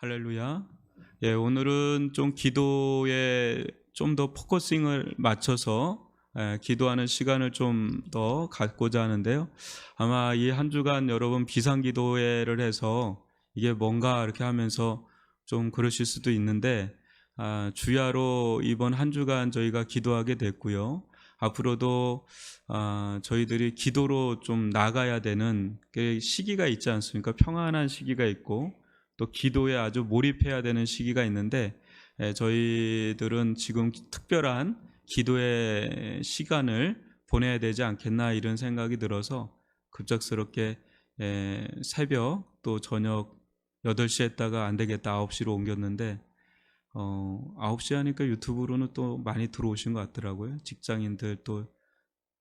할렐루야. 예, 오늘은 좀 기도에 좀 더 포커싱을 맞춰서 기도하는 시간을 좀 더 갖고자 하는데요. 아마 이 한 주간 여러분 비상기도회를 해서 이게 뭔가 이렇게 하면서 좀 그러실 수도 있는데, 주야로 이번 한 주간 저희가 기도하게 됐고요. 앞으로도 저희들이 기도로 좀 나가야 되는 그 시기가 있지 않습니까? 평안한 시기가 있고 또 기도에 아주 몰입해야 되는 시기가 있는데, 저희들은 지금 특별한 기도의 시간을 보내야 되지 않겠나 이런 생각이 들어서 급작스럽게 새벽 또 저녁 8시 했다가 안 되겠다 9시로 옮겼는데, 9시 하니까 유튜브로는 또 많이 들어오신 것 같더라고요. 직장인들 또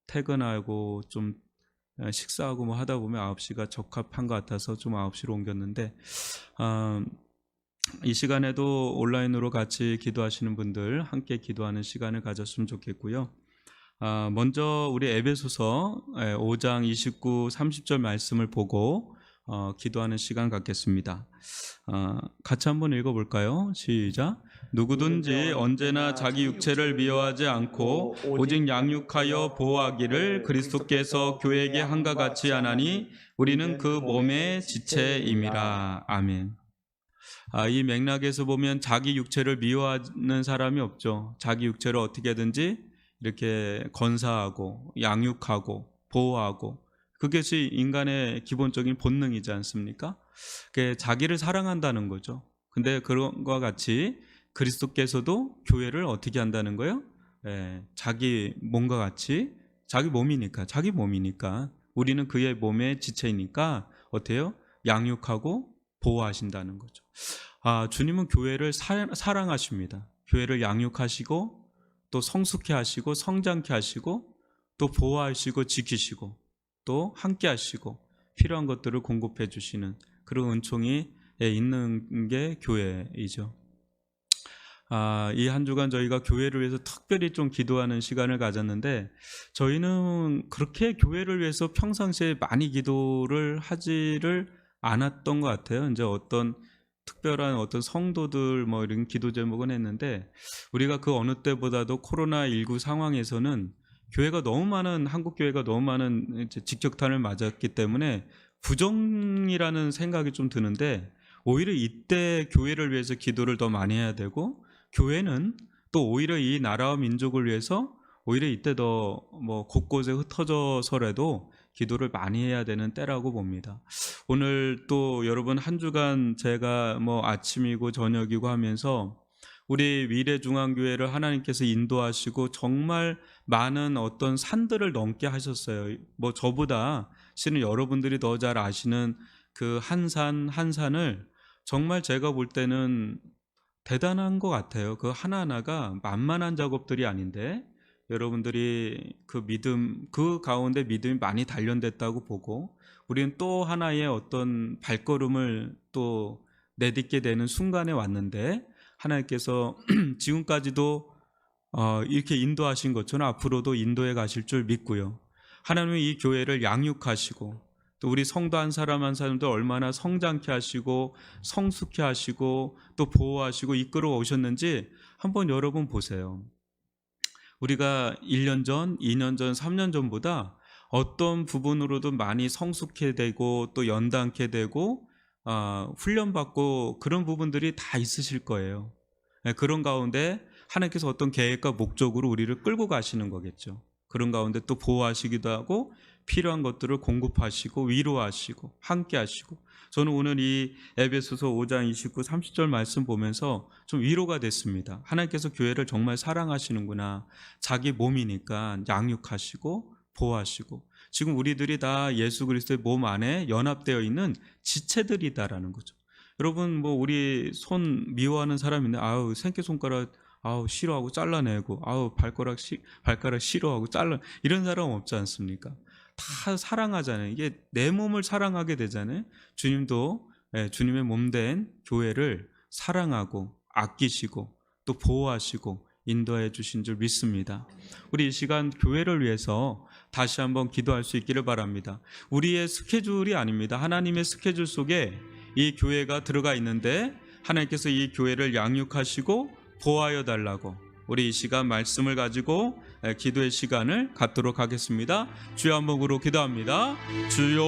퇴근하고 좀 식사하고 뭐 하다 보면 9시가 적합한 것 같아서 좀 9시로 옮겼는데, 이 시간에도 온라인으로 같이 기도하시는 분들 함께 기도하는 시간을 가졌으면 좋겠고요. 먼저 우리 에베소서 5장 29, 30절 말씀을 보고 기도하는 시간 갖겠습니다. 같이 한번 읽어볼까요? 시작. 누구든지 언제나 자기 육체를 미워하지 않고 오직 양육하여 보호하기를 그리스도께서 교회에게 한과 같이 하나니 우리는 그 몸의 지체임이라. 아멘. 이 맥락에서 보면 자기 육체를 미워하는 사람이 없죠. 자기 육체를 어떻게든지 이렇게 건사하고 양육하고 보호하고, 그것이 인간의 기본적인 본능이지 않습니까? 그게 자기를 사랑한다는 거죠. 근데 그런 것과 같이 그리스도께서도 교회를 어떻게 한다는 거예요? 자기 몸과 같이, 자기 몸이니까 우리는 그의 몸의 지체이니까 어때요? 양육하고 보호하신다는 거죠. 주님은 교회를 사랑하십니다. 교회를 양육하시고 또 성숙해 하시고 성장케 하시고 또 보호하시고 지키시고 또 함께 하시고 필요한 것들을 공급해 주시는 그런 은총이 있는 게 교회이죠. 이 한 주간 저희가 교회를 위해서 특별히 좀 기도하는 시간을 가졌는데, 저희는 그렇게 교회를 위해서 평상시에 많이 기도를 하지를 않았던 것 같아요. 이제 어떤 특별한 어떤 성도들 뭐 이런 기도 제목은 했는데, 우리가 그 어느 때보다도 코로나19 상황에서는 한국 교회가 너무 많은 이제 직격탄을 맞았기 때문에 부정이라는 생각이 좀 드는데, 오히려 이때 교회를 위해서 기도를 더 많이 해야 되고, 교회는 또 오히려 이 나라와 민족을 위해서 오히려 이때 더 뭐 곳곳에 흩어져서라도 기도를 많이 해야 되는 때라고 봅니다. 오늘 또 여러분 한 주간 제가 뭐 아침이고 저녁이고 하면서 우리 미래중앙교회를 하나님께서 인도하시고 정말 많은 어떤 산들을 넘게 하셨어요. 뭐 저보다 실은 여러분들이 더 잘 아시는 그 한 산 한 산을 정말 제가 볼 때는 대단한 것 같아요. 그 하나하나가 만만한 작업들이 아닌데, 여러분들이 그 가운데 믿음이 많이 단련됐다고 보고, 우리는 또 하나의 어떤 발걸음을 또 내딛게 되는 순간에 왔는데, 하나님께서 지금까지도 이렇게 인도하신 것처럼 앞으로도 인도해 가실 줄 믿고요. 하나님은 이 교회를 양육하시고 또 우리 성도 한 사람 한 사람도 얼마나 성장케 하시고 성숙케 하시고 또 보호하시고 이끌어 오셨는지 한번 여러분 보세요. 우리가 1년 전, 2년 전, 3년 전보다 어떤 부분으로도 많이 성숙해 되고 또 연단케 되고 훈련받고 그런 부분들이 다 있으실 거예요. 그런 가운데 하나님께서 어떤 계획과 목적으로 우리를 끌고 가시는 거겠죠. 그런 가운데 또 보호하시기도 하고 필요한 것들을 공급하시고 위로하시고 함께 하시고, 저는 오늘 이 에베소서 5장 29, 30절 말씀 보면서 좀 위로가 됐습니다. 하나님께서 교회를 정말 사랑하시는구나. 자기 몸이니까 양육하시고 보호하시고, 지금 우리들이 다 예수 그리스도의 몸 안에 연합되어 있는 지체들이다라는 거죠. 여러분 뭐 우리 손 미워하는 사람 있는데 새끼손가락 싫어하고 잘라내고 발가락 싫어하고 이런 사람 없지 않습니까? 다 사랑하잖아요. 이게 내 몸을 사랑하게 되잖아요. 주님도 주님의 몸된 교회를 사랑하고 아끼시고 또 보호하시고 인도해 주신 줄 믿습니다. 우리 이 시간 교회를 위해서 다시 한번 기도할 수 있기를 바랍니다. 우리의 스케줄이 아닙니다. 하나님의 스케줄 속에 이 교회가 들어가 있는데 하나님께서 이 교회를 양육하시고 보호하여 달라고 우리 이 시간 말씀을 가지고 기도의 시간을 갖도록 하겠습니다. 주여 한 목으로 기도합니다. 주여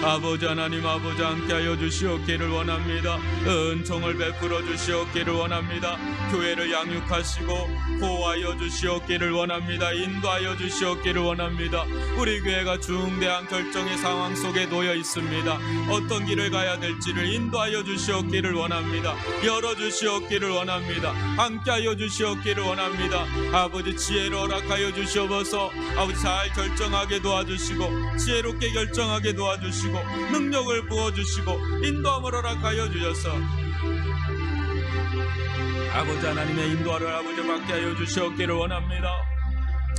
아버지 하나님, 아버지 함께하여 주시옵기를 원합니다. 은총을 베풀어 주시옵기를 원합니다. 교회를 양육하시고 보호하여 주시옵기를 원합니다. 인도하여 주시옵기를 원합니다. 우리 교회가 중대한 결정의 상황 속에 놓여 있습니다. 어떤 길을 가야 될지를 인도하여 주시옵기를 원합니다. 열어주시옵기를 원합니다. 함께하여 주시옵기를 원합니다. 아버지 지혜를 허락하여 주시옵소서. 아버지 잘 결정하게 도와주시고 지혜롭게 결정하게 도와주시고 능력을 부어주시고 인도함을 허락하여 주셔서 아버지 하나님의 인도를 아버지 받게 하여 주시옵기를 원합니다.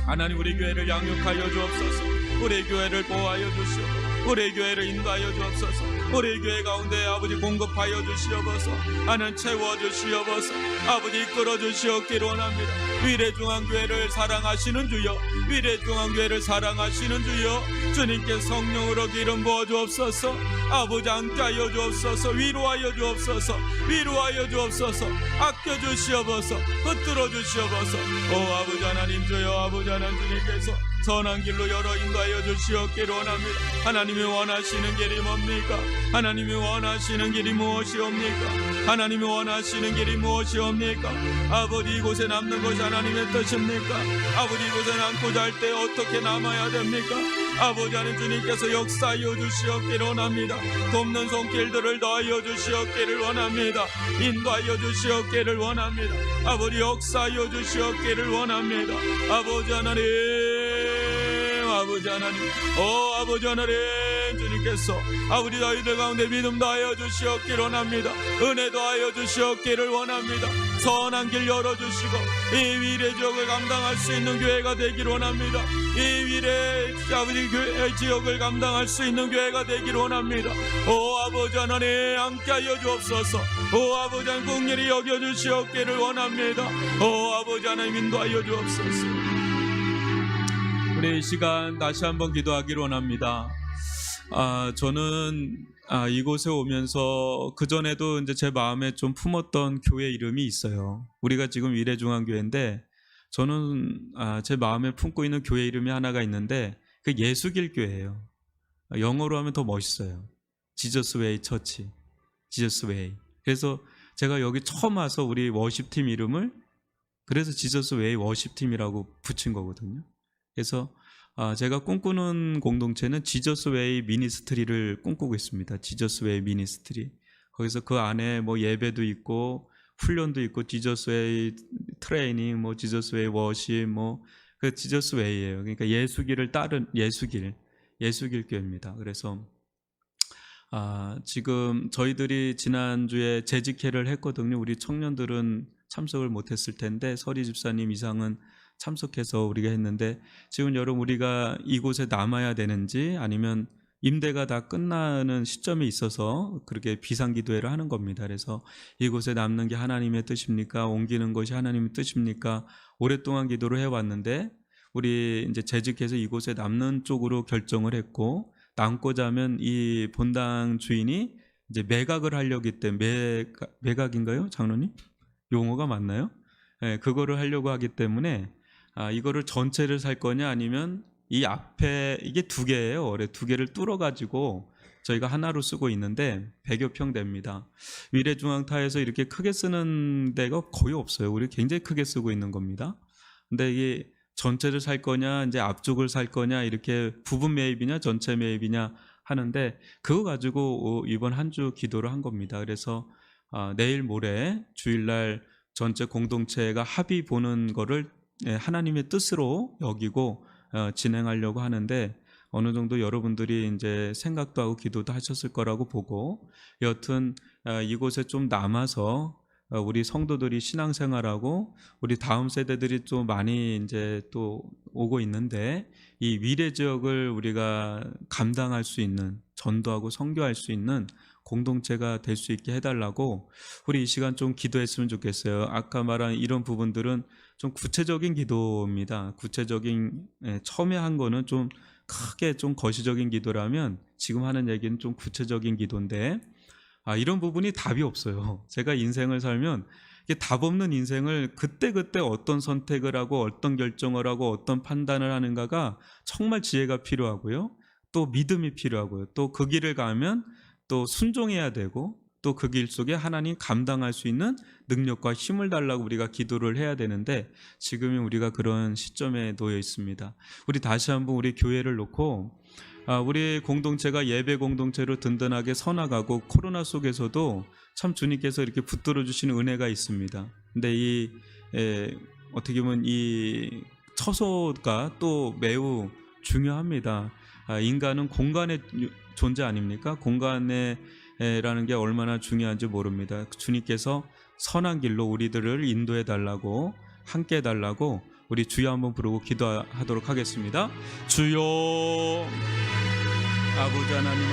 하나님 우리 교회를 양육하여 주옵소서. 우리 교회를 보호하여 주시옵소서. 우리 교회를 인도하여 주옵소서. 우리 교회 가운데 아버지 공급하여 주시옵소서. 하나님 채워주시옵소서. 아버지 이끌어 주시옵기를 원합니다. 위례중앙교회를 사랑하시는 주여, 위례중앙교회를 사랑하시는 주여, 주님께 성령으로 기름 부어 주옵소서. 아버지 함께하여 주옵소서. 위로하여 주옵소서. 위로하여 주옵소서. 아껴 주시옵소서. 붙들어 주시옵소서. 오 아버지 하나님 주여, 아버지 하나님 주님께서 선한 길로 열어 인도하여 주시옵기를 원합니다. 하나님이 원하시는 길이 뭡니까? 하나님이 원하시는 길이 무엇이옵니까? 하나님이 원하시는 길이 무엇이옵니까? 아버지 이곳에 남는 것이 하나님의 뜻입니까? 아버지 이곳에 남고자 할 때 어떻게 남아야 됩니까? 아버지 하나님 주님께서 역사하여 주시옵기를 원합니다. 돕는 손길들을 더하여 주시옵기를 원합니다. 인도하여 주시옵기를 원합니다. 아버지 역사하여 주시옵기를 원합니다. 아버지 하나님, 아버지 하나님, 아버지 하나님 주님께서 아버지 저희들 가운데 믿음 더하여 주시옵기를 원합니다. 은혜 더하여 주시옵기를 원합니다. 선한 길 열어주시고 이 위례 지역을 감당할 수 있는 교회가 되기를 원합니다. 이 위례 아버지 교회 지역을 감당할 수 있는 교회가 되기를 원합니다. 오 아버지 하나님 함께하여 주옵소서. 오 아버지 하나님 긍휼히 여겨주시옵기를 원합니다. 오 아버지 하나님 인도하여 주옵소서. 우리 이 시간 다시 한번 기도하기를 원합니다. 저는 이곳에 오면서 그전에도 이제 제 마음에 좀 품었던 교회 이름이 있어요. 우리가 지금 위례중앙교회인데 저는 제 마음에 품고 있는 교회 이름이 하나가 있는데 그 예수길 교회예요. 영어로 하면 더 멋있어요. 지저스 웨이 처치, 지저스 웨이. 그래서 제가 여기 처음 와서 우리 워십팀 이름을 그래서 지저스 웨이 워십팀이라고 붙인 거거든요. 그래서 제가 꿈꾸는 공동체는 지저스 웨이 미니스트리를 꿈꾸고 있습니다. 지저스 웨이 미니스트리. 거기서 그 안에 뭐 예배도 있고 훈련도 있고 지저스 웨이 트레이닝, 뭐 지저스 웨이 워십, 뭐 그 지저스 웨이예요. 그러니까 예수길을 따른 예수길 교회입니다. 그래서 지금 저희들이 지난주에 재직회를 했거든요. 우리 청년들은 참석을 못했을 텐데 서리 집사님 이상은 참석해서 우리가 했는데 지금 여러분 우리가 이곳에 남아야 되는지 아니면 임대가 다 끝나는 시점에 있어서 그렇게 비상기도회를 하는 겁니다. 그래서 이곳에 남는 게 하나님의 뜻입니까? 옮기는 것이 하나님의 뜻입니까? 오랫동안 기도를 해왔는데 우리 이제 재직해서 이곳에 남는 쪽으로 결정을 했고 남고자 하면 이 본당 주인이 이제 매각을 하려기 때문에 매각인가요? 장로님? 용어가 맞나요? 네, 그거를 하려고 하기 때문에 이거를 전체를 살 거냐 아니면 이 앞에 이게 두 개예요. 올해 두 개를 뚫어 가지고 저희가 하나로 쓰고 있는데 100여 평 됩니다. 위례중앙타에서 이렇게 크게 쓰는 데가 거의 없어요. 우리 굉장히 크게 쓰고 있는 겁니다. 근데 이게 전체를 살 거냐 이제 앞쪽을 살 거냐 이렇게 부분 매입이냐 전체 매입이냐 하는데 그거 가지고 이번 한 주 기도를 한 겁니다. 그래서 내일 모레 주일날 전체 공동체가 합의 보는 거를 하나님의 뜻으로 여기고 진행하려고 하는데 어느 정도 여러분들이 이제 생각도 하고 기도도 하셨을 거라고 보고 여튼 이곳에 좀 남아서 우리 성도들이 신앙생활하고 우리 다음 세대들이 또 많이 이제 또 오고 있는데 이 위례 지역을 우리가 감당할 수 있는 전도하고 선교할 수 있는 공동체가 될 수 있게 해달라고 우리 이 시간 좀 기도했으면 좋겠어요. 아까 말한 이런 부분들은 좀 구체적인 기도입니다. 구체적인 처음에 한 거는 좀 크게 좀 거시적인 기도라면 지금 하는 얘기는 좀 구체적인 기도인데 이런 부분이 답이 없어요. 제가 인생을 살면 이게 답 없는 인생을 그때그때 어떤 선택을 하고 어떤 결정을 하고 어떤 판단을 하는가가 정말 지혜가 필요하고요. 또 믿음이 필요하고요. 또 그 길을 가면 또 순종해야 되고 또 그 길 속에 하나님 감당할 수 있는 능력과 힘을 달라고 우리가 기도를 해야 되는데 지금은 우리가 그런 시점에 놓여 있습니다. 우리 다시 한번 우리 교회를 놓고 우리 공동체가 예배 공동체로 든든하게 서나가고 코로나 속에서도 참 주님께서 이렇게 붙들어 주시는 은혜가 있습니다. 근데 어떻게 보면 이 처소가 또 매우 중요합니다. 인간은 공간의 존재 아닙니까? 공간에라는 게 얼마나 중요한지 모릅니다. 주님께서 선한 길로 우리들을 인도해 달라고 함께 해달라고 우리 주여 한번 부르고 기도하도록 하겠습니다. 주여 아버지 하나님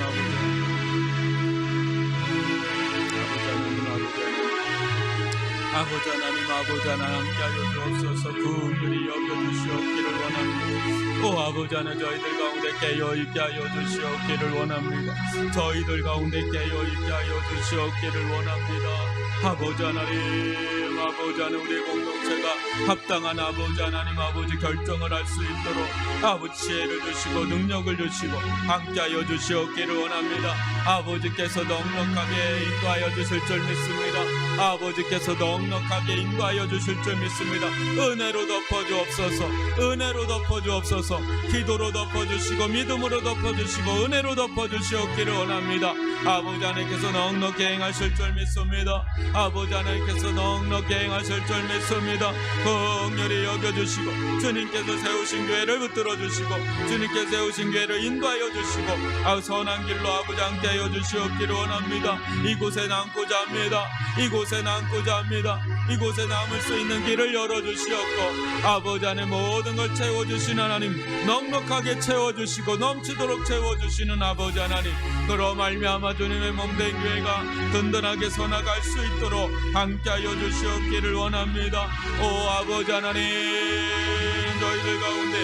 아버지 하나님 함께하여 주옵소서. 긍휼히 여겨주시옵기를 원합니다. 오 아버지 하나님 저희들 가운데 깨어있게 하여 주시옵기를 원합니다. 저희들 가운데 깨어있게 하여 주시옵기를 원합니다. 아버지 하나님 우리 공동체가 합당한 아버지 하나님 결정을 할 수 있도록 아버지 지혜를 주시고 능력을 주시고 함께하여 주시옵기를 원합니다. 아버지께서 넉넉하게 인도하여 주실 줄 믿습니다. 아버지께서 넉넉하게 인도하여 주실 줄 믿습니다. 은혜로 덮어주옵소서. 은혜로 덮어주옵소서. 기도로 덮어주시고 믿음으로 덮어주시고 은혜로 덮어주시옵기를 원합니다. 아버지 하나님께서 넉넉히 행하실 줄 믿습니다. 아버지 하나님께서 넉넉히 행하실 줄 믿습니다. 긍휼히 여겨주시고 주님께서 세우신 교회를 붙들어 주시고 주님께서 세우신 교회를 인도하여 주시고 선한 길로 아버지 함께하여 주시옵기를 원합니다. 이곳에 남고자 합니다. 이곳에 남고자 합니다. 이곳에 남을 수 있는 길을 열어주시옵고 아버지 안에 모든 걸 채워주시는 하나님 넉넉하게 채워주시고 넘치도록 채워주시는 아버지 하나님 그로 말미암아 주님의 몸된 교회가 든든하게 서나갈 수 있도록 함께하여 주시옵기를 원합니다. 오 아버지 하나님 저희들 가운데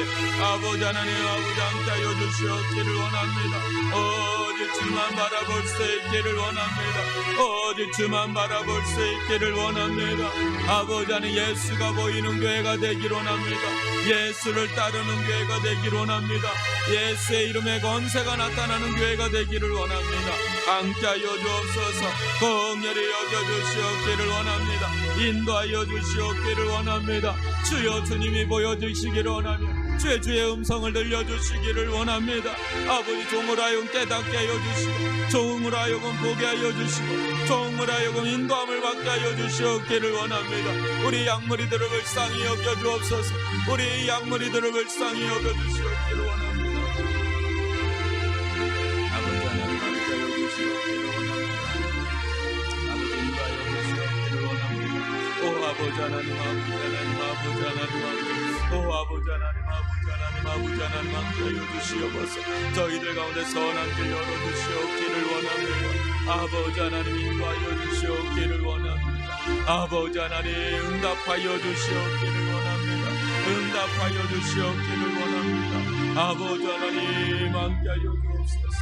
아버지 하나님 함께하여 주시옵기를 원합니다. 오직 주만 바라볼 수 있기를 원합니다. 오직 주만 바라볼 수 있기를 원합니다. 아버지 하나님 예수가 보이는 교회가 되기를 원합니다. 예수를 따르는 교회가 되기를 원합니다. 예수의 이름에 권세가 나타나는 교회가 되기를 원합니다. 함께하여 주옵소서. 긍휼히 여겨주시옵기를 원합니다. 인도하여 주시옵기를 원합니다. 주여 주님이 보여주시기를 원하며 주의 음성을 들려주시기를 원합니다. 아버지 종을 하여금 깨닫게 하여 주시고 종을 하여금 보게 하여 주시고 종을 하여금 인도함을 받게 하여 주시옵기를 원합니다. 우리 양머리들을 불쌍히 여겨주옵소서. 우리 양머리들을 불쌍히 여겨주시옵기를 원합니다. 아버지 하나님 함께하여 주시옵기를 원합니다. 아버지 인도하여 주시옵기를 원합니다. 오 아버지 하나님 아버지 하나님 오 아버지 하나님 함께하여 주시옵소서. 저희들 가운데 선한 길 열어주시옵기를 원합니다. 아버지 하나님 인도하여 주시옵기를 원합니다. 아버지 하나님 응답하여 주시옵기를 원합니다. 응답하여 주시옵기를 원합니다. 아버지 하나님 함께하여 주옵소서.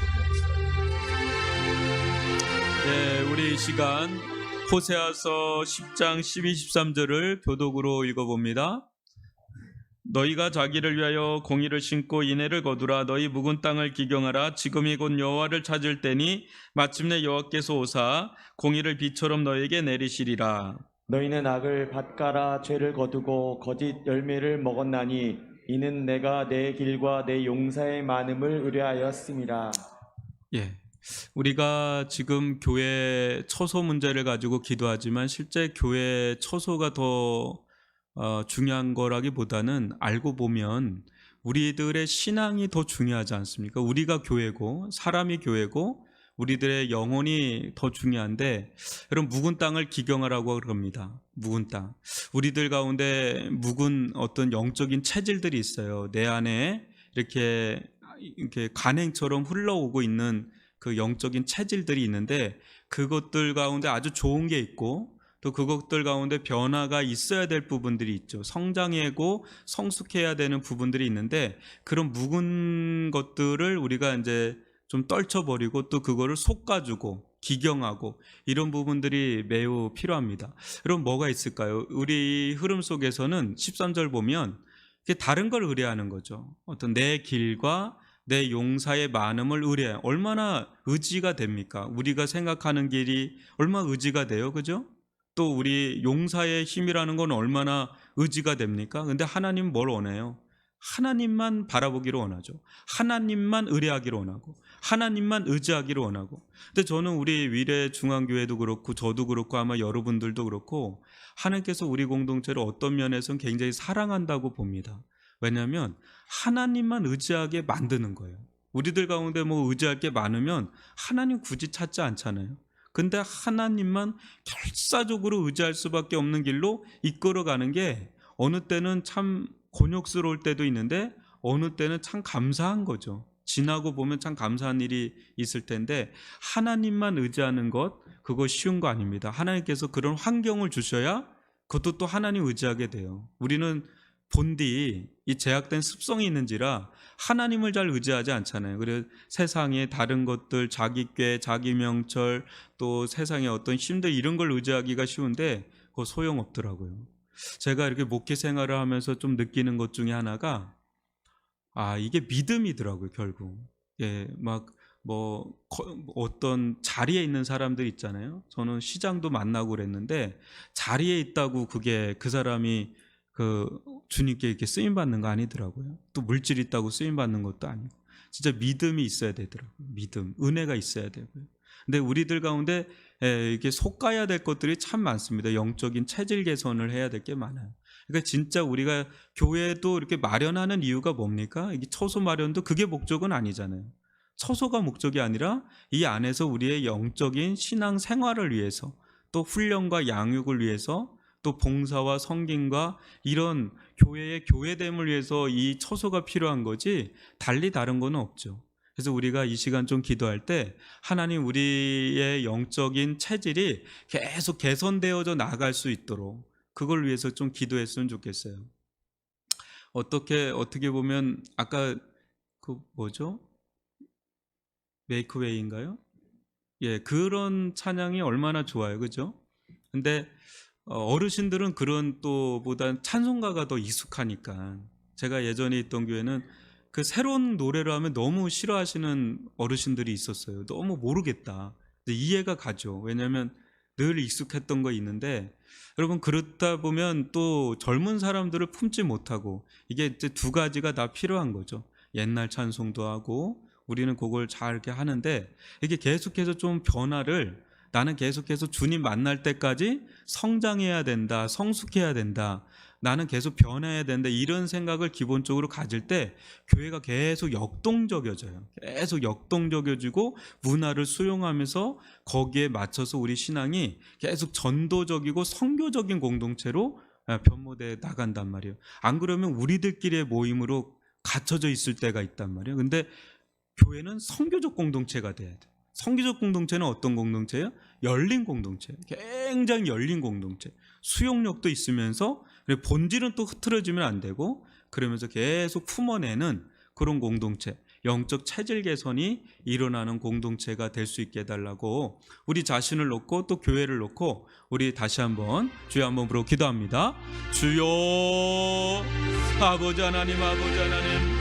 네, 우리 이 시간 호세아서 10장 12, 13절을 교독으로 읽어봅니다. 너희가 자기를 위하여 공의를 심고 인애를 거두라. 너희 묵은 땅을 기경하라. 지금이 곧 여호와를 찾을 때니 마침내 여호와께서 오사 공의를 비처럼 너희에게 내리시리라. 너희는 악을 밭가라. 죄를 거두고 거짓 열매를 먹었나니 이는 내가 내 길과 내 용사의 많음을 의뢰하였음이라. 예, 우리가 지금 교회 처소 문제를 가지고 기도하지만 실제 교회 처소가 더 중요한 거라기보다는 알고 보면 우리들의 신앙이 더 중요하지 않습니까? 우리가 교회고 사람이 교회고 우리들의 영혼이 더 중요한데 여러분 묵은 땅을 기경하라고 그럽니다. 묵은 땅. 우리들 가운데 묵은 어떤 영적인 체질들이 있어요. 내 안에 이렇게 간행처럼 흘러오고 있는 그 영적인 체질들이 있는데 그것들 가운데 아주 좋은 게 있고 또 그것들 가운데 변화가 있어야 될 부분들이 있죠. 성장하고 성숙해야 되는 부분들이 있는데 그런 묵은 것들을 우리가 이제 좀 떨쳐버리고 또 그거를 솎아주고 기경하고 이런 부분들이 매우 필요합니다. 그럼 뭐가 있을까요? 우리 흐름 속에서는 13절 보면 다른 걸 의뢰하는 거죠. 어떤 내 길과 내 용사의 많음을 의뢰해. 얼마나 의지가 됩니까? 우리가 생각하는 길이 얼마나 의지가 돼요, 그죠? 또 우리 용사의 힘이라는 건 얼마나 의지가 됩니까? 근데 하나님은 뭘 원해요? 하나님만 바라보기를 원하죠. 하나님만 의뢰하기를 원하고 하나님만 의지하기를 원하고. 근데 저는 우리 위례중앙교회도 그렇고 저도 그렇고 아마 여러분들도 그렇고 하나님께서 우리 공동체를 어떤 면에서는 굉장히 사랑한다고 봅니다. 왜냐하면 하나님만 의지하게 만드는 거예요. 우리들 가운데 뭐 의지할 게 많으면 하나님 굳이 찾지 않잖아요. 근데 하나님만 결사적으로 의지할 수밖에 없는 길로 이끌어가는 게 어느 때는 참 곤욕스러울 때도 있는데 어느 때는 참 감사한 거죠. 지나고 보면 참 감사한 일이 있을 텐데 하나님만 의지하는 것, 그거 쉬운 거 아닙니다. 하나님께서 그런 환경을 주셔야 그것도 또 하나님 의지하게 돼요. 우리는 본디 이 제약된 습성이 있는지라 하나님을 잘 의지하지 않잖아요. 그래서 세상의 다른 것들, 자기 꾀, 자기 명철, 또 세상의 어떤 힘들 이런 걸 의지하기가 쉬운데 그거 소용없더라고요. 제가 이렇게 목회 생활을 하면서 좀 느끼는 것 중에 하나가 이게 믿음이더라고요, 결국. 예, 어떤 자리에 있는 사람들 있잖아요. 저는 시장도 만나고 그랬는데 자리에 있다고 그게 그 사람이 주님께 이렇게 쓰임 받는 거 아니더라고요. 또 물질 있다고 쓰임 받는 것도 아니고 진짜 믿음이 있어야 되더라고요. 믿음, 은혜가 있어야 되고요. 근데 우리들 가운데 이게 속가야 될 것들이 참 많습니다. 영적인 체질 개선을 해야 될 게 많아요. 그러니까 진짜 우리가 교회도 이렇게 마련하는 이유가 뭡니까? 이게 처소 마련도 그게 목적은 아니잖아요. 처소가 목적이 아니라 이 안에서 우리의 영적인 신앙 생활을 위해서 또 훈련과 양육을 위해서 또 봉사와 섬김과 이런 교회의 교회됨을 위해서 이 처소가 필요한 거지 달리 다른 건 없죠. 그래서 우리가 이 시간 좀 기도할 때 하나님 우리의 영적인 체질이 계속 개선되어져 나갈 수 있도록 그걸 위해서 좀 기도했으면 좋겠어요. 어떻게 보면 아까 메이크웨이인가요? 예, 그런 찬양이 얼마나 좋아요, 그죠? 근데 어르신들은 그런 보다 찬송가가 더 익숙하니까 제가 예전에 있던 교회는 그 새로운 노래를 하면 너무 싫어하시는 어르신들이 있었어요. 너무 모르겠다. 근데 이해가 가죠. 왜냐하면 늘 익숙했던 거 있는데 여러분 그렇다 보면 또 젊은 사람들을 품지 못하고 이게 이제 두 가지가 다 필요한 거죠. 옛날 찬송도 하고 우리는 그걸 잘 이렇게 하는데 이게 계속해서 좀 변화를 나는 계속해서 주님 만날 때까지 성장해야 된다, 성숙해야 된다, 나는 계속 변해야 된다 이런 생각을 기본적으로 가질 때 교회가 계속 역동적이어져요. 계속 역동적이어지고 문화를 수용하면서 거기에 맞춰서 우리 신앙이 계속 전도적이고 선교적인 공동체로 변모돼 나간단 말이에요. 안 그러면 우리들끼리의 모임으로 갇혀져 있을 때가 있단 말이에요. 근데 교회는 선교적 공동체가 돼야 돼요. 선교적 공동체는 어떤 공동체예요? 열린 공동체, 굉장히 열린 공동체. 수용력도 있으면서 본질은 또 흐트러지면 안 되고 그러면서 계속 품어내는 그런 공동체, 영적 체질 개선이 일어나는 공동체가 될 수 있게 해달라고 우리 자신을 놓고 또 교회를 놓고 우리 다시 한번 주여 한번 부르고 기도합니다. 주여 아버지 하나님, 아버지 하나님,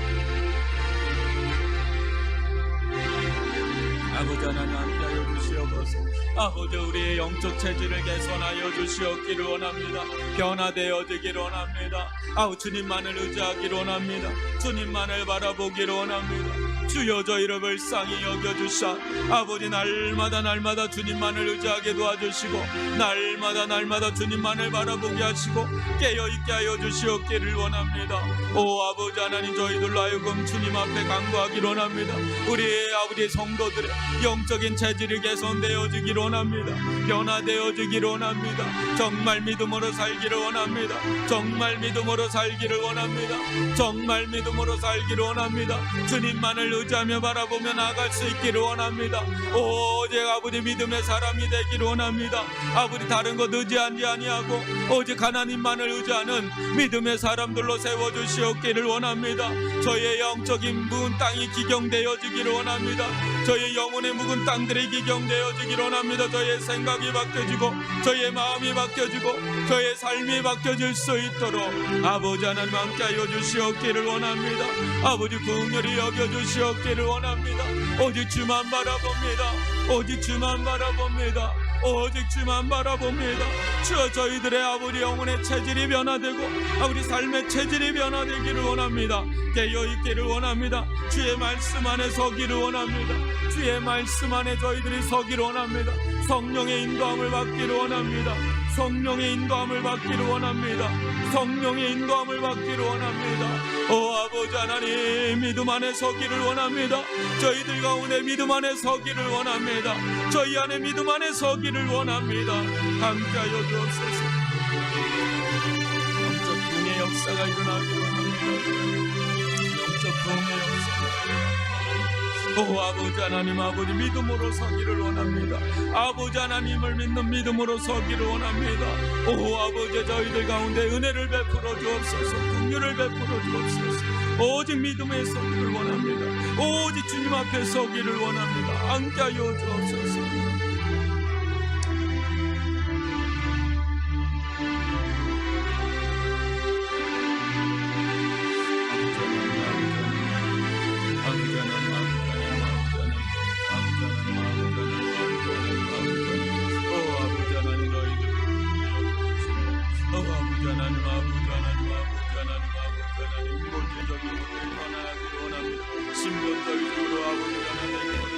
아버지 하나님 함께하여 주시옵소서. 아버지 우리의 영적 체질을 개선하여 주시옵기를 원합니다. 변화되어지기를 원합니다. 주님만을 의지하기를 원합니다. 주님만을 바라보기를 원합니다. 주여 저희를 불쌍히 여겨주사 아버지 날마다 주님만을 의지하게 도와주시고 날마다 주님만을 바라보게 하시고 깨어있게 하여 주시옵기를 원합니다. 오 아버지 하나님, 저희들로 하여금 주님 앞에 간구하기를 원합니다. 우리의 아버지 성도들의 영적인 체질이 개선되어지기를 원합니다. 변화되어지기를 원합니다. 정말 믿음으로 살기를 원합니다. 정말 믿음으로 살기를 원합니다. 정말 믿음으로 살기를 원합니다. 주님만을 의지하며 바라보며 나아갈 수 있기를 원합니다. 오직 아버지 믿음의 사람이 되기를 원합니다. 아버지 다른 것 의지하지 아니하고 오직 하나님만을 의지하는 믿음의 사람들로 세워주시옵기를 원합니다. 저희의 영적인 문 땅이 기경되어지기를 원합니다. 저희 영혼의 묵은 땅들이 기경되어지기를 원합니다. 저희의 생각이 바뀌어지고 저희의 마음이 바뀌어지고 저희의 삶이 바뀌어질 수 있도록 아버지 하나님 함께하여 주시옵기를 원합니다. 아버지 긍휼히 여겨주시옵기를 원합니다. 오직 주만 바라봅니다. 오직 주만 바라봅니다. 오직 주만 바라봅니다. 주여 저희들의 아버지 영혼의 체질이 변화되고 아버지 삶의 체질이 변화되기를 원합니다. 깨어있기를 원합니다. 주의 말씀 안에 서기를 원합니다. 주의 말씀 안에 저희들이 서기를 원합니다. 성령의 인도함을 받기를 원합니다. 성령의 인도함을 받기를 원합니다. 성령의 인도함을 받기를 원합니다. 오 아버지 하나님 믿음 안에 서기를 원합니다. 저희들 가운데 믿음 안에 서기를 원합니다. 저희 안에 믿음 안에 서기를 원합니다. 함께하여 주옵소서. 영적 붕의 역사가 일어나기를 원합니다. 영적 붕의 역사가 오 아버지 하나님 아버지 믿음으로 서기를 원합니다. 아버지 하나님을 믿는 믿음으로 서기를 원합니다. 오 아버지 저희들 가운데 은혜를 베풀어 주옵소서. 긍휼을 베풀어 주옵소서. 오직 믿음에 서기를 원합니다. 오직 주님 앞에 서기를 원합니다. 함께하여 주옵소서.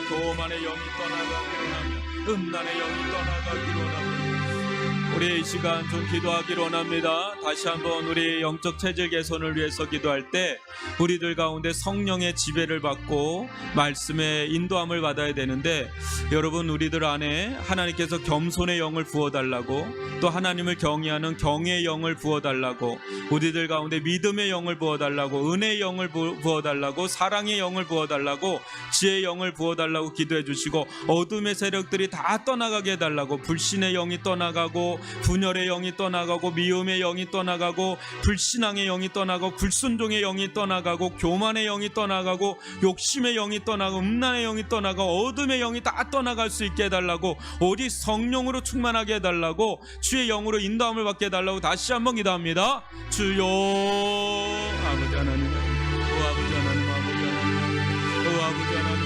교만의 영이 떠나가기로 하며 음란의 영이 떠나가기로 합니다. 우리 이 시간 좀 기도하기로 원합니다. 다시 한번 우리 영적 체질 개선을 위해서 기도할 때 우리들 가운데 성령의 지배를 받고 말씀의 인도함을 받아야 되는데 여러분 우리들 안에 하나님께서 겸손의 영을 부어달라고 또 하나님을 경외하는 경외의 영을 부어달라고 우리들 가운데 믿음의 영을 부어달라고 은혜의 영을 부어달라고 사랑의 영을 부어달라고 지혜의 영을 부어달라고 기도해 주시고 어둠의 세력들이 다 떠나가게 해달라고 불신의 영이 떠나가고 분열의 영이 떠나가고 미움의 영이 떠나가고 불신앙의 영이 떠나가고 불순종의 영이 떠나가고 교만의 영이 떠나가고 욕심의 영이 떠나고 음란의 영이 떠나가고 어둠의 영이 다 떠나갈 수 있게 해달라고 오직 성령으로 충만하게 해달라고 주의 영으로 인도함을 받게 해달라고 다시 한번 기도합니다. 주여 아버지 하나님 아버지 하나님 아버지 하나님 아버지 하나님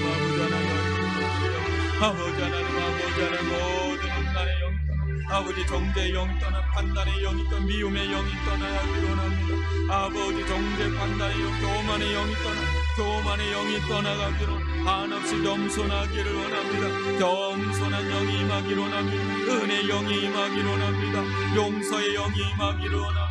아버지 하나님 아버지 하나님 모든 음란의 영이 떠나 아버지 정죄의 영이 떠나 판단의 영이 떠나 미움의 영이 떠나기로 합니다. 아버지 정죄 판단의 영 교만의 영이 떠나 교만의 영이 떠나가기로 한없이 겸손하기를 원합니다. 겸손한 영이 임하기를 원합니다. 은혜의 영이 임하기를 원합니다. 용서의 영이 임하기를 원합니다.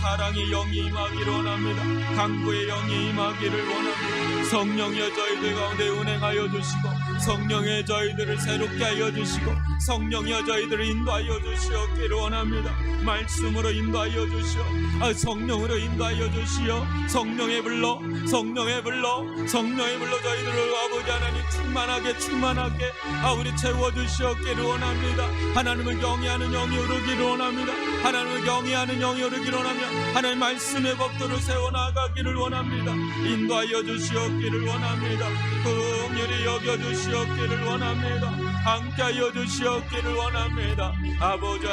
사랑의 영이 임하기를 원합니다. 강구의 영이 임하기를 원합니다. 성령이여 저희들 가운데 운행하여 주시고 성령의 저희들을 새롭게 하여 주시고 성령이여 저희들을 인도하여 주시옵기를 원합니다. 말씀으로 인도하여 주시오. 성령으로 인도하여 주시오. 성령의 불로 성령의 불로 성령의 불로 저희들을 아버지 하나님 충만하게 우리 채워주시옵기를 원합니다. 하나님을 경외하는 영이 오르기를 원합니다. 하나님을 경외하는 영이 오르기를 원하며 하나님 말씀의 법도를 세워나가기를 원합니다. 인도하여 주시옵기를 원합니다. 긍휼히 여겨주시옵기를 원합니다. 함께하여 주시옵기를 원합니다. 아버지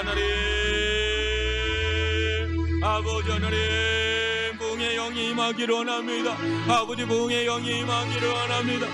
하나님 붕의 영이 임하기를 원합니다. 아버지 붕의 영이 임하기를 원합니다.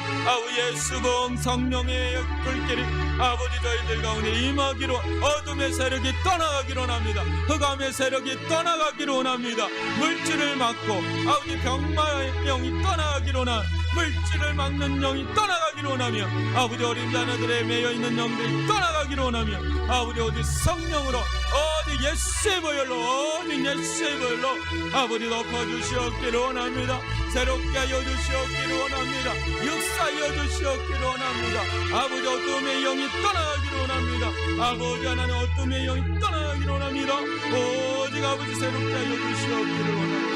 예수봉 성령의 불길이 아버지 저희들 가운데 임하기로 어둠의 세력이 떠나가기로 원합니다. 흑암의 세력이 떠나가기로 원합니다. 물질을 막고 아버지 병마의 영이 떠나가기로 원합니다. 물질을 막는 영이 떠나가기로 원하며 아버지 어린 자녀들의 매여있는 영들이 떠나가기로 원하며 아버지 오직 성령으로 오직 예수의 보혈로 오직 예수의 보혈로 아버지 덮어주시옵기를 원합니다. 새롭게 하여 주시옵기를 원합니다. 역사하여 주시옵기를 원합니다. 아버지 어둠의 영이 떠나가기를 원합니다. 아버지 하나님 어둠의 영이 떠나가기를 원합니다. 오직 아버지 새롭게 하여 주시옵기를 원합니다.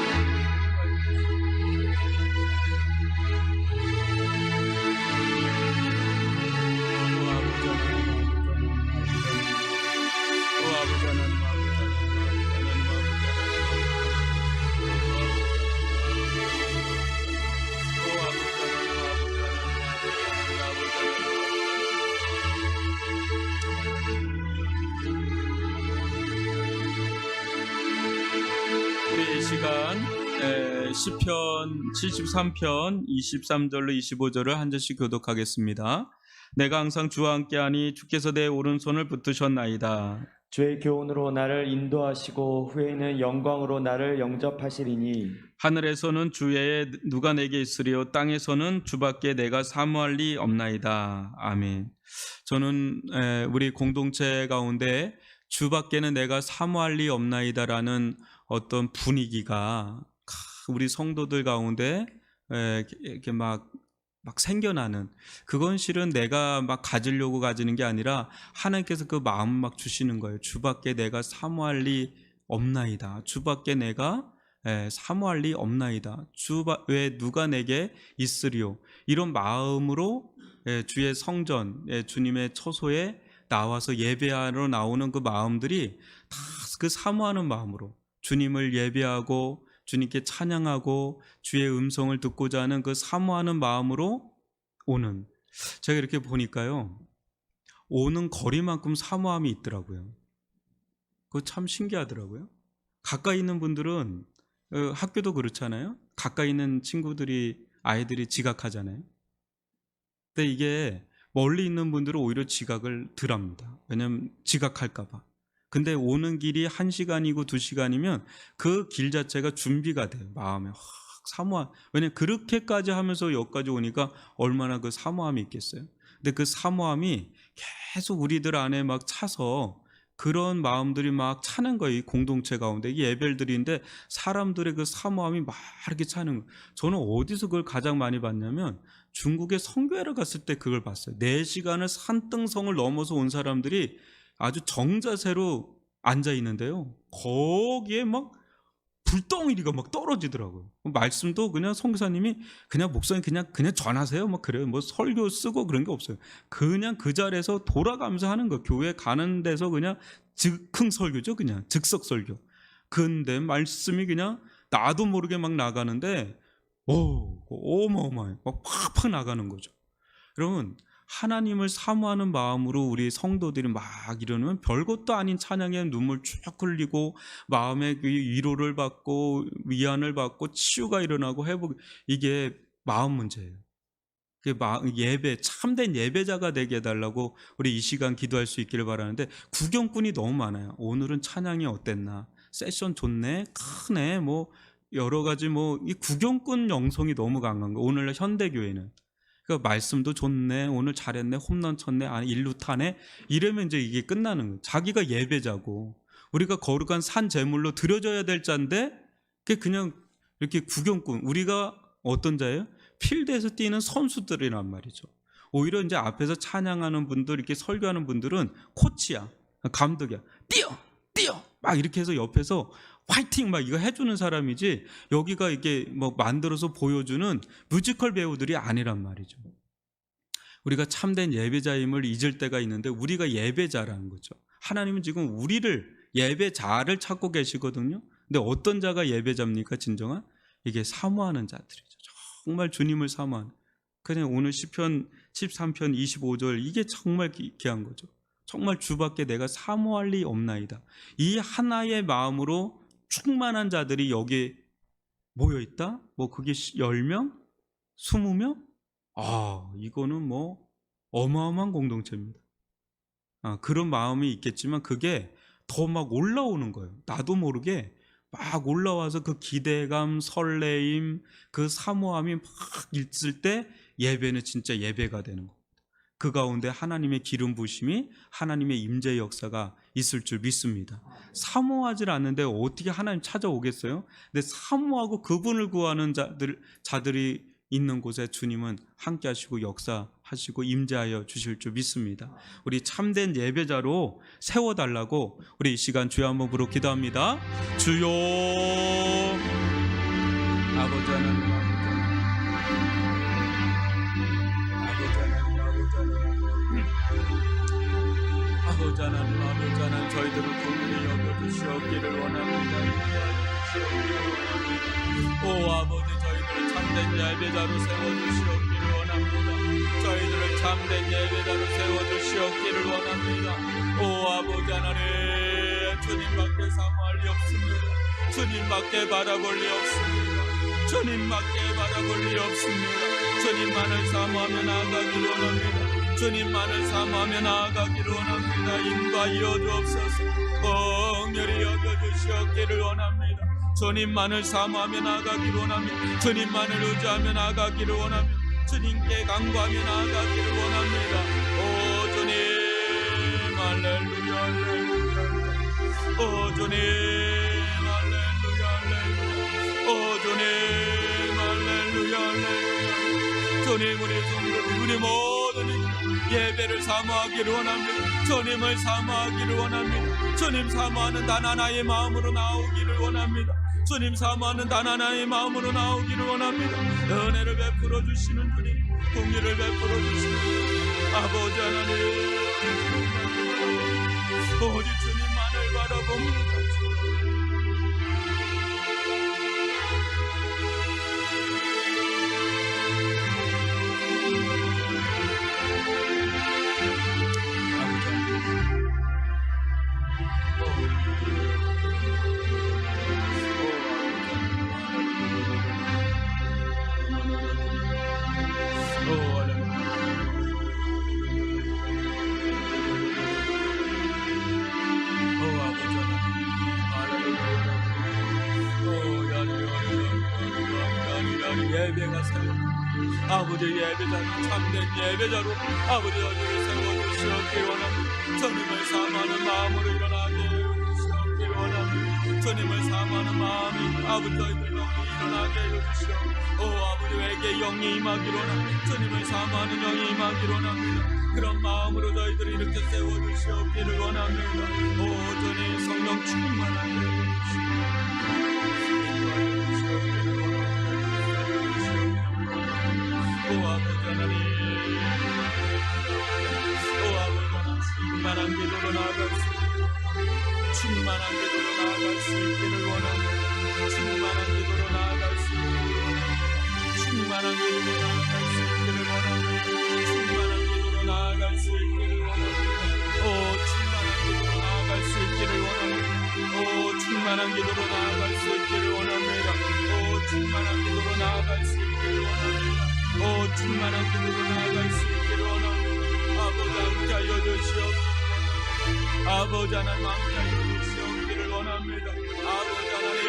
시간 시편 73편 23절로 25절을 한 절씩 교독하겠습니다. 내가 항상 주와 함께하니 주께서 내 오른손을 붙드셨나이다. 주의 교훈으로 나를 인도하시고 후에는 영광으로 나를 영접하시리니 하늘에서는 주 외에 누가 내게 있으리요 땅에서는 주밖에 내가 사모할 리 없나이다. 아멘. 저는 우리 공동체 가운데 주밖에는 내가 사모할 리 없나이다라는 어떤 분위기가 우리 성도들 가운데 이렇게 막 생겨나는, 그건 실은 내가 막 가지려고 가지는 게 아니라 하나님께서 그 마음 막 주시는 거예요. 주밖에 내가 사모할 리 없나이다. 주밖에 내가 사모할 리 없나이다. 주 외에 누가 내게 있으리요. 이런 마음으로 주의 성전, 주님의 처소에 나와서 예배하러 나오는 그 마음들이 다 그 사모하는 마음으로 주님을 예배하고 주님께 찬양하고 주의 음성을 듣고자 하는 그 사모하는 마음으로 오는, 제가 이렇게 보니까요, 오는 거리만큼 사모함이 있더라고요. 그거 참 신기하더라고요. 가까이 있는 분들은 학교도 그렇잖아요. 가까이 있는 친구들이, 아이들이 지각하잖아요. 근데 이게 멀리 있는 분들은 오히려 지각을 덜 합니다. 왜냐하면 지각할까 봐. 근데 오는 길이 1시간이고 2시간이면 그 길 자체가 준비가 돼요. 마음에 확 사모함. 왜냐면 그렇게까지 하면서 여기까지 오니까 얼마나 그 사모함이 있겠어요. 근데 그 사모함이 계속 우리들 안에 막 차서 그런 마음들이 막 차는 거예요. 이 공동체 가운데. 이게 예배들인데 사람들의 그 사모함이 막 이렇게 차는 거예요. 저는 어디서 그걸 가장 많이 봤냐면 중국에 선교회를 갔을 때 그걸 봤어요. 4시간을 산등성을 넘어서 온 사람들이 아주 정자세로 앉아 있는데요, 거기에 막 불덩이리가 막 떨어지더라고요. 말씀도 그냥 선교사님이 그냥 목사님 그냥 전하세요, 막 그래요. 뭐 설교 쓰고 그런 게 없어요. 그냥 그 자리에서 돌아가면서 하는 거. 교회 가는 데서 그냥 즉흥 설교죠, 그냥 즉석 설교. 근데 말씀이 그냥 나도 모르게 막 나가는데 어마어마해. 막 팍팍 나가는 거죠. 여러분, 하나님을 사모하는 마음으로 우리 성도들이 막 이러면 별것도 아닌 찬양에 눈물 쭉 흘리고 마음의 그 위로를 받고 위안을 받고 치유가 일어나고 회복, 이게 마음 문제예요. 예배, 참된 예배자가 되게 해달라고 우리 이 시간 기도할 수 있기를 바라는데, 구경꾼이 너무 많아요. 오늘은 찬양이 어땠나, 세션 좋네, 크네, 뭐 여러 가지 이 구경꾼 영성이 너무 강한 거. 오늘 현대교회는 그 말씀도 좋네, 오늘 잘했네, 홈런 쳤네, 일루 타네, 이러면 이제 이게 끝나는 거예요. 자기가 예배자고 우리가 거룩한 산 제물로 드려져야 될 자인데 그게 그냥 이렇게 구경꾼. 우리가 어떤 자예요? 필드에서 뛰는 선수들이란 말이죠. 오히려 이제 앞에서 찬양하는 분들, 이렇게 설교하는 분들은 코치야, 감독이야. 뛰어 막 이렇게 해서 옆에서 화이팅 막 이거 해주는 사람이지, 여기가 이게 만들어서 보여주는 뮤지컬 배우들이 아니란 말이죠. 우리가 참된 예배자임을 잊을 때가 있는데 우리가 예배자라는 거죠. 하나님은 지금 우리를, 예배자를 찾고 계시거든요. 근데 어떤 자가 예배자입니까? 진정한 이게 사모하는 자들이죠. 정말 주님을 사모하는. 그냥 오늘 시편 13편 25절, 이게 정말 귀한 거죠. 정말 주밖에 내가 사모할 리 없나이다. 이 하나의 마음으로 충만한 자들이 여기에 모여있다? 그게 10명? 20명? 이거는 어마어마한 공동체입니다. 그런 마음이 있겠지만 그게 더 막 올라오는 거예요. 나도 모르게 막 올라와서 그 기대감, 설레임, 그 사모함이 막 있을 때 예배는 진짜 예배가 되는 겁니다. 그 가운데 하나님의 기름 부심이, 하나님의 임재의 역사가 있을 줄 믿습니다. 사모하지 않는데 어떻게 하나님 찾아오겠어요? 근데 사모하고 그분을 구하는 자들이 있는 곳에 주님은 함께 하시고 역사하시고 임재하여 주실 줄 믿습니다. 우리 참된 예배자로 세워달라고 우리 이 시간 주여 한번 부르고 기도합니다. 주여, 아버지 하나님, 아버지 하나님, 저희들을 긍휼히 여겨주시옵기를 원합니다. 오 아버지, 저희들을 참된 예배자로 세워주시옵기를 원합니다. 저희들을 참된 예배자로 세워주시옵기를 원합니다. 오 아버지 하나님, 주님밖에 사모할 리 없습니다. 주님밖에 바라볼 리 없습니다. 주님밖에 바라볼 리 없습니다. 주님만을 사모하며 나아가기를 원합니다. 주님만을 사모하며 나아가기를 원합니다. 인도하여 주옵소서. 긍휼히 여겨주시옵기를 원합니다. 주님만을 사모하며 나아가기를 원합니다. 주님만을 의지하며 나아가기를 원합니다. 주님께 간구하며 나아가기를 원합니다. 오 주님 할렐루야 할렐루야. 오 주님 할렐루야 할렐루야. 오 주님 할렐루야 할렐루야. 주님 우리 성도들 우리 모든 예배를 사모하기를 원합니다. 주님을 사모하기를 원합니다. 주님 사모하는 단 하나의 마음으로 나오기를 원합니다. 주님 사모하는 단 하나의 마음으로 나오기를 원합니다. 은혜를 베풀어 주시는 주님, 공의를 베풀어 주시는 주님, 아버지 하나님, 오직 주님만을 바라봅니다. 예배가 세워 아버지 예배자로 참된 예배자로 아버지 어디를 세워주시옵기를 원합니다. 주님을 사모하는 마음으로 일어나게 해주시옵기를 원합니다. 주님을 사모하는 마음이 아버지 저희들 일어나게 해주시오. 오 아버지 외게 영이 임하기를 원합니다. 주님을 사모하는 영이 임하기를 원합니다. 그런 마음으로 저희들을 이렇게 세워주시옵기를 원합니다. 오 주님 성령 충만하게 해주시오. 오 아버지 하나님, 오 아버지 하나님, 충만한 기도로 나아갈 수 있기를, 충만한 기도로 나아갈 수 있기를 원합니다. 충만한 기도로 나아갈 수 있기를, 충만한 기도로 나아갈 수 있기를 원합니다. 충만한 기도로 나아갈 수 있기를 원합니다. 오 충만한 기도로 나아갈 수 있기를 원합니다. 오 충만한 기도로 나아갈 수 있기를 원합니다. 오 충만한 기도로 나아갈 수 있기를 원합니다. 오 충만한 기도로 나아갈 수 있기를 원합니다. 아버지 함께하여 주시옵소서. 아버지 하나님 함께하여 주시옵기를 원합니다. 아버지 하나님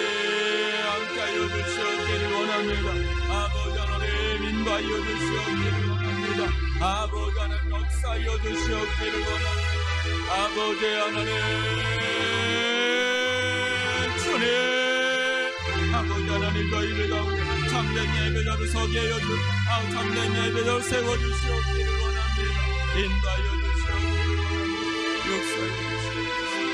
함께하여 주시옵기를 원합니다. 아버지 하나님 인도하여 주시옵기를 원합니다. 아버지 하나님 역사하여 주시옵기를 원합니다. 아버지 하나님 주님 아버지 하나님 저희들 가운데 참된 예배자로 서게 하여 주 참된 예배자로 세워주시옵기를 원합니다. 인도하여 주시옵기를 원합니다. 역사하여 주시옵소서.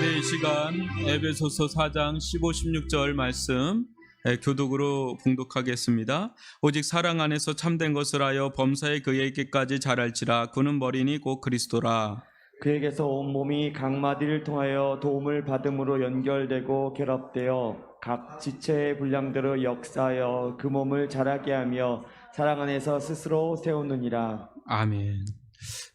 이 시간 에베소서 4장 15, 16절 말씀 교독으로 봉독하겠습니다. 오직 사랑 안에서 참된 것을 하여 범사에 그에게까지 자랄지라. 그는 머리니 곧 그리스도라. 그에게서 온 몸이 각 마디를 통하여 도움을 받음으로 연결되고 결합되어 각 지체의 분량대로 역사하여 그 몸을 자라게 하며 사랑 안에서 스스로 세우느니라. 아멘.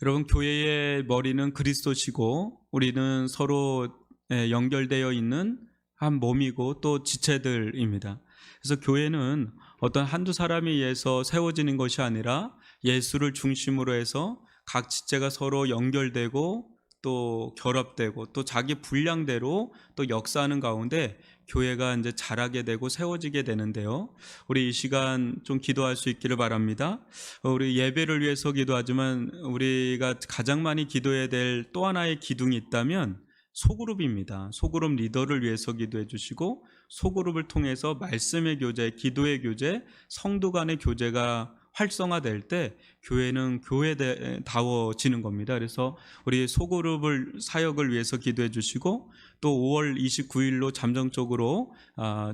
여러분, 교회의 머리는 그리스도시고 우리는 서로 연결되어 있는 한 몸이고 또 지체들입니다. 그래서 교회는 어떤 한두 사람에 의해서 세워지는 것이 아니라 예수를 중심으로 해서 각 지체가 서로 연결되고 또 결합되고 또 자기 분량대로 또 역사하는 가운데 교회가 이제 자라게 되고 세워지게 되는데요. 우리 이 시간 좀 기도할 수 있기를 바랍니다. 우리 예배를 위해서 기도하지만 우리가 가장 많이 기도해야 될 또 하나의 기둥이 있다면 소그룹입니다. 소그룹 리더를 위해서 기도해 주시고 소그룹을 통해서 말씀의 교제, 기도의 교제, 성도 간의 교제가 활성화될 때 교회는 교회다워지는 겁니다. 그래서 우리 소그룹을 사역을 위해서 기도해 주시고, 또 5월 29일로 잠정적으로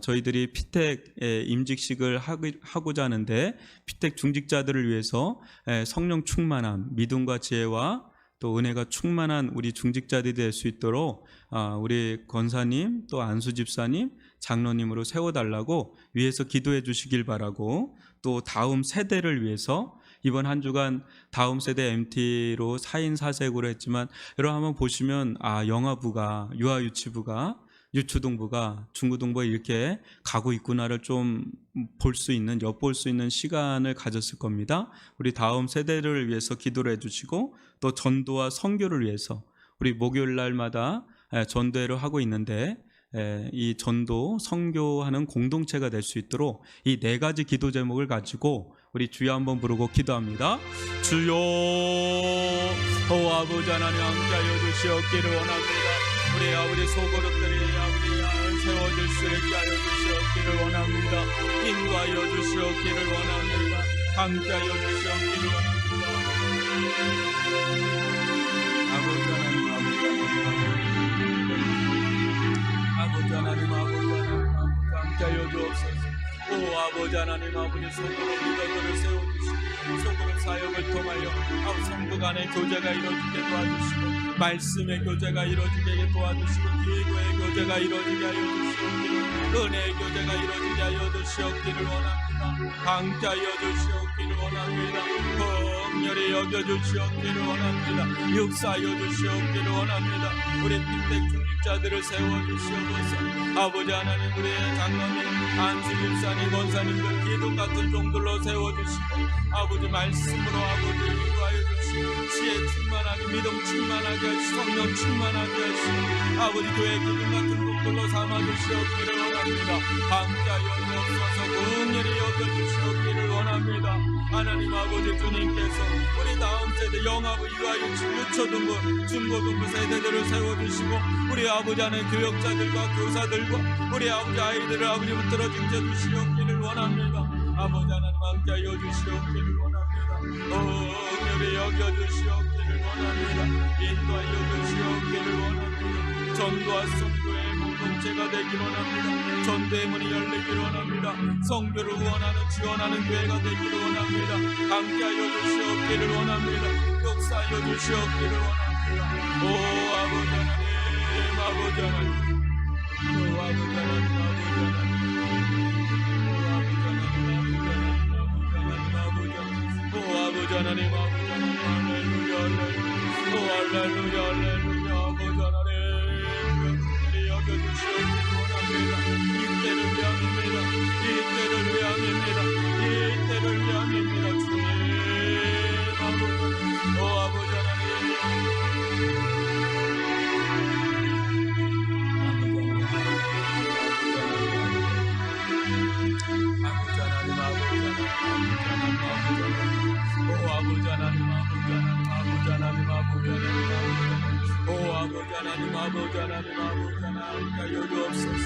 저희들이 피택 임직식을 하고자 하는데, 피택 중직자들을 위해서 성령 충만함, 믿음과 지혜와 또 은혜가 충만한 우리 중직자들이 될 수 있도록 우리 권사님, 또 안수 집사님, 장로님으로 세워달라고 위해서 기도해 주시길 바라고, 또 다음 세대를 위해서 이번 한 주간 다음 세대 MT로 4인 4색으로 했지만, 여러분 한번 보시면 영아부가, 유아유치부가, 유초등부가, 중고등부가 이렇게 가고 있구나를 좀 볼 수 있는, 엿볼 수 있는 시간을 가졌을 겁니다. 우리 다음 세대를 위해서 기도를 해주시고, 또 전도와 선교를 위해서 우리 목요일 날마다 전도회를 하고 있는데, 이 전도, 선교하는 공동체가 될 수 있도록 이 4가지 기도 제목을 가지고 우리 주여 한번 부르고 기도합니다. 주여, 아버지 하나님 함께하여 주시옵기를 원합니다. 우리 아버지 소그룹들이 아버지 세워질 수 있게 하여 주시옵기를 원합니다. 인도하여 주시옵기를 원합니다. 함께하여 주시옵기를 원합니다. 아버지 하나님, 아버지 하나님, 함께하여 주옵소서. 오 아버지 하나님, 아버지 소그룹 리더들을 세워주시고, 소그룹 사역을 통하여 성도 간의 교제가 이루어지게 도와주시고, 말씀의 교제가 이루어지게 도와주시고, 기도의 교제가 이루어지게 하여 주시옵기를, 은혜의 교제가 이루어지게 하여 주시옵기를 원합니다. 함께하여 주시옵기를 원합니다. 긍휼히 여겨주시옵기를 원합니다. 역사하여 주시옵기를 원합니다. 우리 빈택 중직자들을 세워주시옵소서. 아버지 하나님, 우리의 장로님, 안수 집사님, 권사님들 기둥 같은 종들로 세워주시고, 아버지 말씀으로 아버지 인도하여 주시고, 지혜 충만하게, 믿음 충만하게 하시고, 성령 충만하게 하시고, 아버지 교회 기둥 같은 종들로 삼아주시옵기를 원합니다. 함께하여 주옵소서. 긍휼히 여겨주시옵기를 원합니다. 하나님 아버지, 주님께서 우리 다음 세대 영아부, 유아유치, 유초등부, 중고등부 세대들을 세워주시고, 우리 아버지 안에 교역자들과 교사들과 우리 아버지 아이들을 아버지 붙들어 지켜주시옵기를 원합니다. 아버지 하나님 함께하여 주시옵기를 원합니다. 긍휼히 여겨주시옵기를 원합니다. 인도하여 주시옵기를 원합니다. 전도와 선교의 공동체가 되기를 원합니다. 전도의 문이 열리기를 원합니다. 성교를 후원하는, 지원하는 교회가 되기를 원합니다. 함께하여 주시옵기를 원합니다. 역사하여 주시옵기를 원합니다. 오 아버지 하나님, 아버지 하나님, 오 아버지 하나님, 아버지 하나님, 오 아버지 하나님, 아버지 하나님, 할렐루야, 할렐루야, 오 할렐루야, 할렐루야, 아버지 하나님, 그들이 여겨주시옵기를 원합니다. 이때를 위함입니다. 이때를 위함입니다. 이때를 위함입니다. 주님, 아버지, 오 아버지 하나님, 아버지 하나님, 함께하여 주옵소서.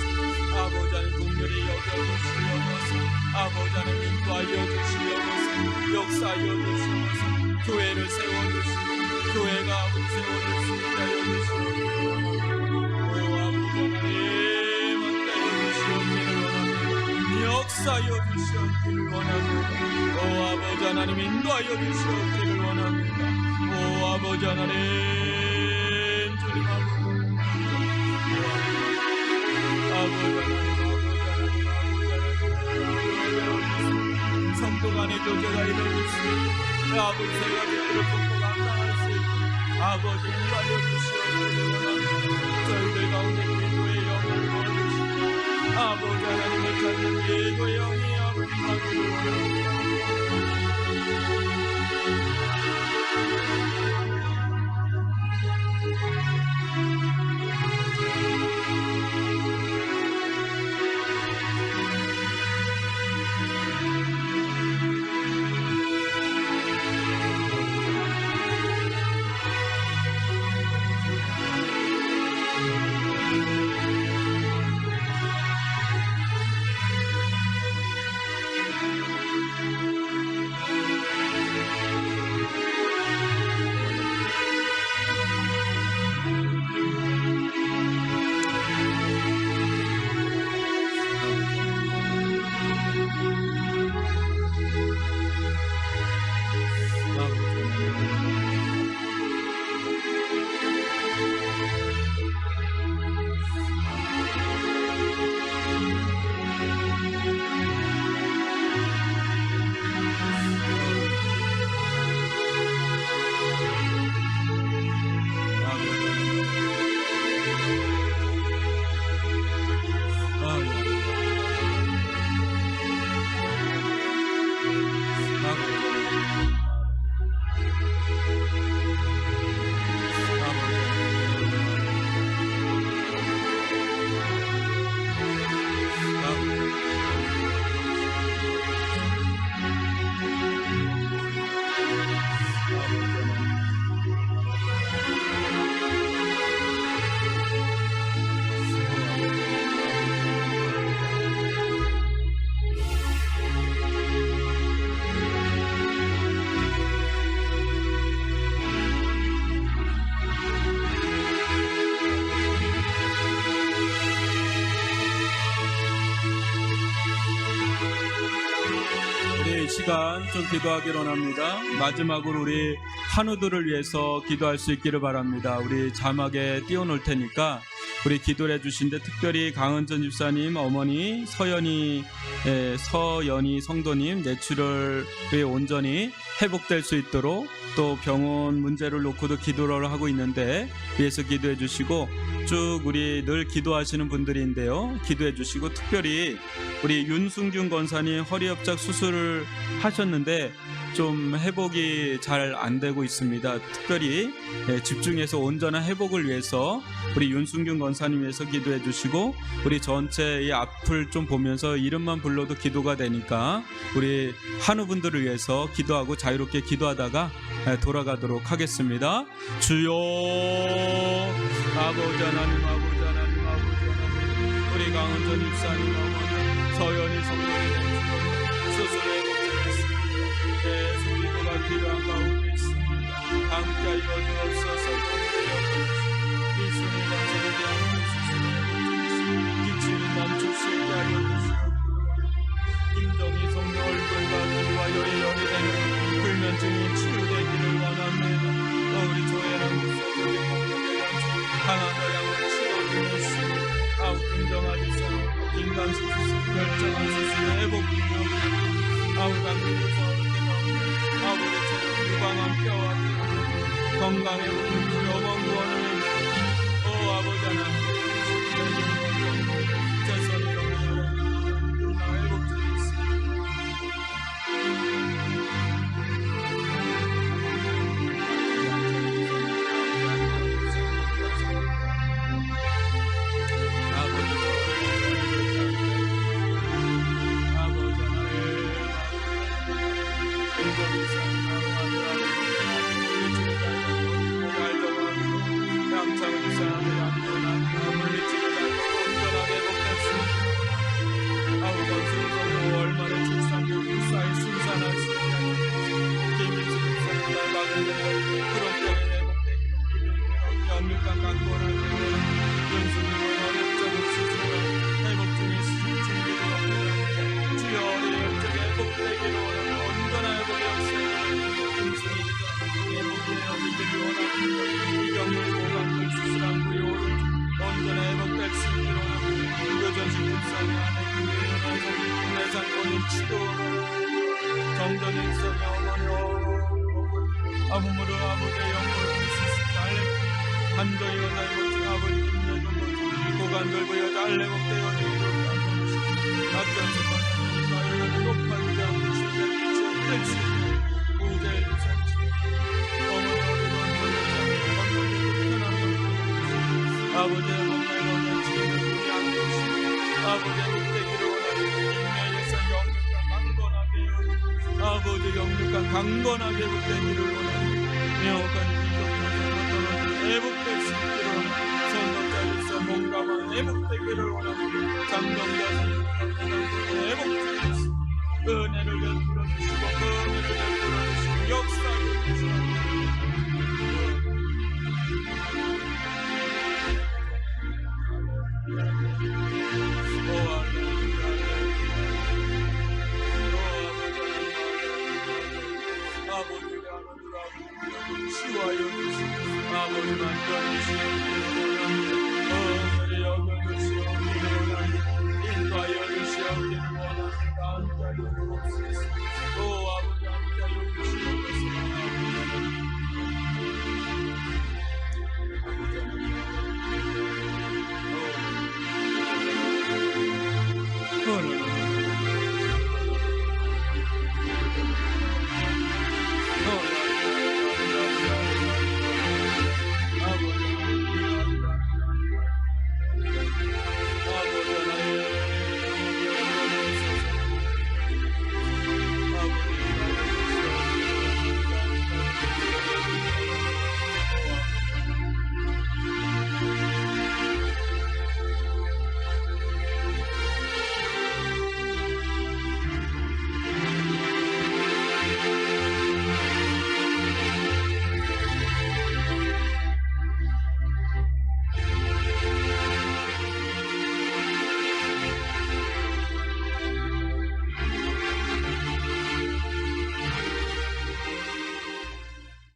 아버지 하나님, 긍휼히 여겨주시옵소서. 아버지 하나님, 인도하여 주시옵소서. 역사하여 주시옵소서. 교회를 세워주시고, 교회가 아버지 세워질 수 있게 하여 주시옵소서. 오 아버지 하나님, 함께하여 주시옵기를 원합니다. 역사하여 주시옵기를 원합니다. 오 아버지 하나님, 인도하여 주시옵기를 원합니다. 오 아버지 하나님, 주님 성도 간의 교제가 이루어질 수 있고, 아버지 세 가지 길을 품고 감당할 수 있고, 아버지 인도하여 주시옵기를 원합니다. 저희들 가운데 기도의 영을 부어주시고, 아버지 하나님을 찾는 기도의 영이 아버지 가기를 원합니다. 시간 좀 기도하기로 합니다. 마지막으로 우리 환우들을 위해서 기도할 수 있기를 바랍니다. 우리 자막에 띄워놓을 테니까 우리 기도를 해주신데, 특별히 강은전 집사님 어머니 서연이 성도님 뇌출혈이 온전히 회복될 수 있도록, 또 병원 문제를 놓고도 기도를 하고 있는데 위해서 기도해 주시고, 쭉 우리 늘 기도하시는 분들인데요, 기도해 주시고, 특별히 우리 윤승균 권사님 허리협작 수술을 하셨는데 좀 회복이 잘 안 되고 있습니다. 특별히 집중해서 온전한 회복을 위해서 우리 윤승균 권사님 위해서 기도해 주시고, 우리 전체 이 앞을 좀 보면서 이름만 불러도 기도가 되니까 우리 환우분들을 위해서 기도하고 자유롭게 기도하다가 돌아가도록 하겠습니다. 주여, 아버지 하나님, 아버지 하나님, 아버지 하나님, 우리 강은전 집사님 어머니 서연이 성도님 수술에 복되었습니다. 계속 기도가 필요한 가운데 있습니다. 함께 이어주옵소서. 이 순위 건설에 대한 수술에 기침이 멈출 수 있게 하여 주시옵소서. 김정희 성도 얼굴과 기도하여 예언이 되는 불면증이 치유되기를 원합니다. 우리 조혜랑 목사님의 몸에 강한 영향을 치료주셨습니다. 김정아지사 인간수 수술, 결정한 수술의 회복입니다. 감리에서 아버지처럼 유방한 뼈와 피 건강에 오는 영원 구원을 해주시고, 아버지 하나님 최선을 다하여 나 회복주겠습니다. 아무므로 아버지의 영광을 달래 한정이 여자의 멋진 아버지 김여정 멋진 고관절 부여 달래 목대여 주시옵소서. 낙견수 나의 높아지지 않고 신의 빛이 우대의 유산지 어머니 어리도 아버지의 몸에 너는 지혜를 양도시 아버지의 목대기를 원하는 인내에서 아버지 영육간 강건하게 복되기를 원하니 명확한 기적으로 회복될 수 있기를 선거자로서 몸가만 회복되기를 원하니 장정자 선거자로서 회복되겠습니다. 은혜를 베풀어 주시고 은혜를 베풀어 주시고 역사를 주시고 치유하여 주시고 아버지만 견디시옵기를 원하니 여겨주시옵기를 원하니 인도하여 주시옵기를 원하니 나한테 주옵소서.